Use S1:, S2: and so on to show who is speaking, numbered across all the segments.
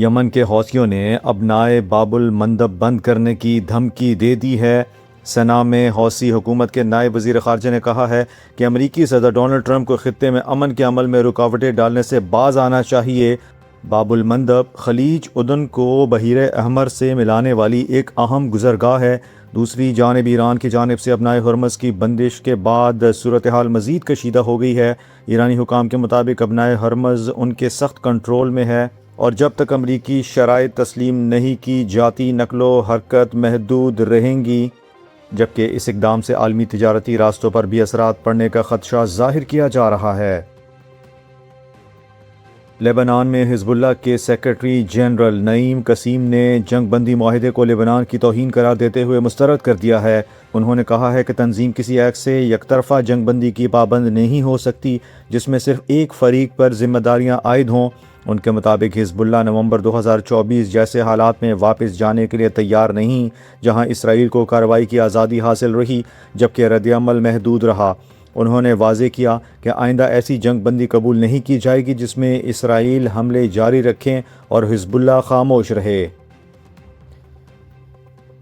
S1: یمن کے حوثیوں نے ابنائے باب المندب بند کرنے کی دھمکی دے دی ہے۔ سنا میں حوثی حکومت کے نائب وزیر خارجہ نے کہا ہے کہ امریکی صدر ڈونلڈ ٹرمپ کو خطے میں امن کے عمل میں رکاوٹیں ڈالنے سے باز آنا چاہیے۔ باب المندب خلیج اردن کو بحیر احمر سے ملانے والی ایک اہم گزرگاہ ہے۔ دوسری جانب ایران کی جانب سے ابنائے ہرمز کی بندش کے بعد صورتحال مزید کشیدہ ہو گئی ہے۔ ایرانی حکام کے مطابق ابنائے ہرمز ان کے سخت کنٹرول میں ہے اور جب تک امریکی شرائط تسلیم نہیں کی جاتی نقل و حرکت محدود رہیں گی، جبکہ اس اقدام سے عالمی تجارتی راستوں پر بھی اثرات پڑنے کا خدشہ ظاہر کیا جا رہا ہے۔ لیبنان میں حزب اللہ کے سیکرٹری جنرل نعیم قاسم نے جنگ بندی معاہدے کو لیبنان کی توہین قرار دیتے ہوئے مسترد کر دیا ہے۔ انہوں نے کہا ہے کہ تنظیم کسی ایکٹ سے یک طرفہ جنگ بندی کی پابند نہیں ہو سکتی جس میں صرف ایک فریق پر ذمہ داریاں عائد ہوں۔ ان کے مطابق حزب اللہ نومبر 2024 جیسے حالات میں واپس جانے کے لیے تیار نہیں جہاں اسرائیل کو کارروائی کی آزادی حاصل رہی جبکہ رد عمل محدود رہا۔ انہوں نے واضح کیا کہ آئندہ ایسی جنگ بندی قبول نہیں کی جائے گی جس میں اسرائیل حملے جاری رکھیں اور حزب اللہ خاموش رہے۔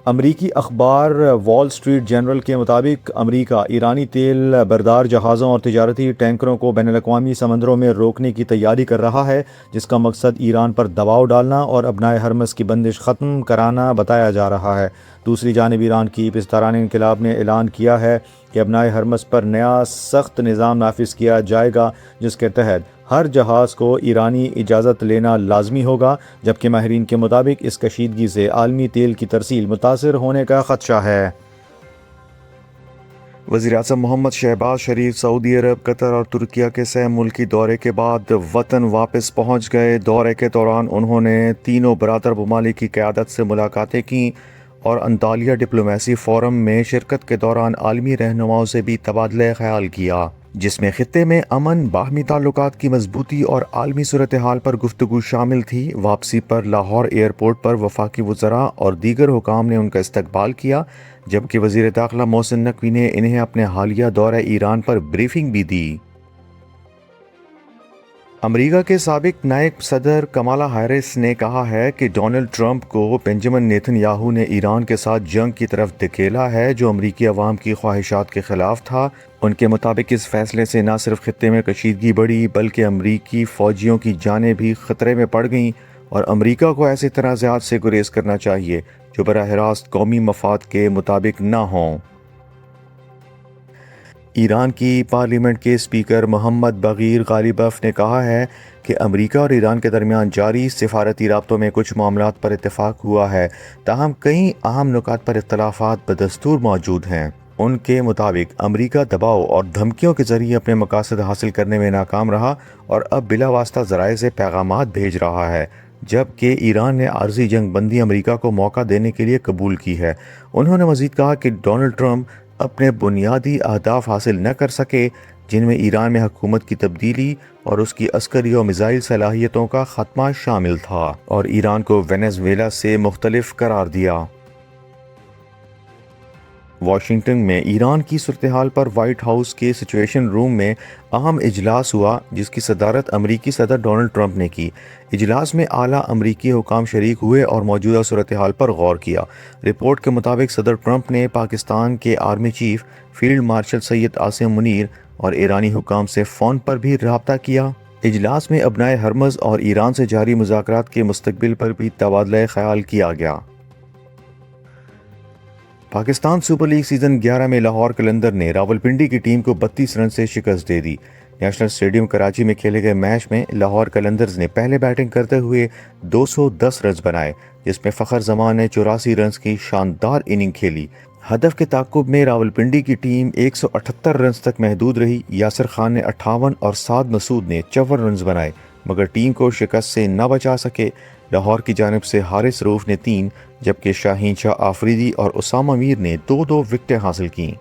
S1: امریکی اخبار وال اسٹریٹ جرنل کے مطابق امریکہ ایرانی تیل بردار جہازوں اور تجارتی ٹینکروں کو بین الاقوامی سمندروں میں روکنے کی تیاری کر رہا ہے جس کا مقصد ایران پر دباؤ ڈالنا اور ابنائے ہرمز کی بندش ختم کرانا بتایا جا رہا ہے۔ دوسری جانب ایران کی پسداران انقلاب نے اعلان کیا ہے کہ ابنائے ہرمز پر نیا سخت نظام نافذ کیا جائے گا جس کے تحت ہر جہاز کو ایرانی اجازت لینا لازمی ہوگا، جبکہ ماہرین کے مطابق اس کشیدگی سے عالمی تیل کی ترسیل متاثر ہونے کا خدشہ ہے۔ وزیراعظم محمد شہباز شریف سعودی عرب، قطر اور ترکیہ کے 6 ملکی دورے کے بعد وطن واپس پہنچ گئے۔ دورے کے دوران انہوں نے تینوں برادر ممالک کی قیادت سے ملاقاتیں کیں اور انطالیہ ڈپلومیسی فورم میں شرکت کے دوران عالمی رہنماؤں سے بھی تبادلہ خیال کیا، جس میں خطے میں امن، باہمی تعلقات کی مضبوطی اور عالمی صورتحال پر گفتگو شامل تھی۔ واپسی پر لاہور ایئرپورٹ پر وفاقی وزراء اور دیگر حکام نے ان کا استقبال کیا، جبکہ وزیر داخلہ محسن نقوی نے انہیں اپنے حالیہ دورہ ایران پر بریفنگ بھی دی۔ امریکہ کے سابق نائب صدر کمالا ہیرس نے کہا ہے کہ ڈونلڈ ٹرمپ کو بنجمن نیتن یاہو نے ایران کے ساتھ جنگ کی طرف دھکیلا ہے جو امریکی عوام کی خواہشات کے خلاف تھا۔ ان کے مطابق اس فیصلے سے نہ صرف خطے میں کشیدگی بڑھی بلکہ امریکی فوجیوں کی جانیں بھی خطرے میں پڑ گئیں اور امریکہ کو ایسے تنازعات سے گریز کرنا چاہیے جو براہ راست قومی مفاد کے مطابق نہ ہوں۔ ایران کی پارلیمنٹ کے اسپیکر محمد بغیر غالیباف نے کہا ہے کہ امریکہ اور ایران کے درمیان جاری سفارتی رابطوں میں کچھ معاملات پر اتفاق ہوا ہے، تاہم کئی اہم نکات پر اختلافات بدستور موجود ہیں۔ ان کے مطابق امریکہ دباؤ اور دھمکیوں کے ذریعے اپنے مقاصد حاصل کرنے میں ناکام رہا اور اب بلا واسطہ ذرائع سے پیغامات بھیج رہا ہے، جبکہ ایران نے عارضی جنگ بندی امریکہ کو موقع دینے کے لیے قبول کی ہے۔ انہوں نے مزید کہا کہ ڈونلڈ ٹرمپ اپنے بنیادی اہداف حاصل نہ کر سکے جن میں ایران میں حکومت کی تبدیلی اور اس کی عسکری و میزائل صلاحیتوں کا خاتمہ شامل تھا، اور ایران کو وینزویلا سے مختلف قرار دیا۔ واشنگٹن میں ایران کی صورتحال پر وائٹ ہاؤس کے سچویشن روم میں اہم اجلاس ہوا جس کی صدارت امریکی صدر ڈونلڈ ٹرمپ نے کی۔ اجلاس میں اعلیٰ امریکی حکام شریک ہوئے اور موجودہ صورتحال پر غور کیا۔ رپورٹ کے مطابق صدر ٹرمپ نے پاکستان کے army chief field marshal Syed Asim Munir اور ایرانی حکام سے فون پر بھی رابطہ کیا۔ اجلاس میں ابنائے ہرمز اور ایران سے جاری مذاکرات کے مستقبل پر بھی تبادلہ خیال کیا گیا۔ پاکستان سپر لیگ سیزن 11 میں لاہور قلندر نے راولپنڈی کی ٹیم کو 32 رن سے شکست دے دی۔ نیشنل اسٹیڈیم کراچی میں کھیلے گئے میچ میں لاہور قلندرز نے پہلے بیٹنگ کرتے ہوئے 210 رنز بنائے جس میں فخر زمان نے 84 رنز کی شاندار اننگ کھیلی۔ ہدف کے تعاقب میں راولپنڈی کی ٹیم 178 رنز تک محدود رہی۔ یاسر خان نے 58 اور سعد مسعود نے 54 رنز بنائے مگر ٹیم کو شکست سے نہ بچا سکے۔ لاہور کی جانب سے حارث رؤف نے 3 جبکہ شاہین شاہ آفریدی اور اسامہ میر نے 2 وکٹیں حاصل کیں۔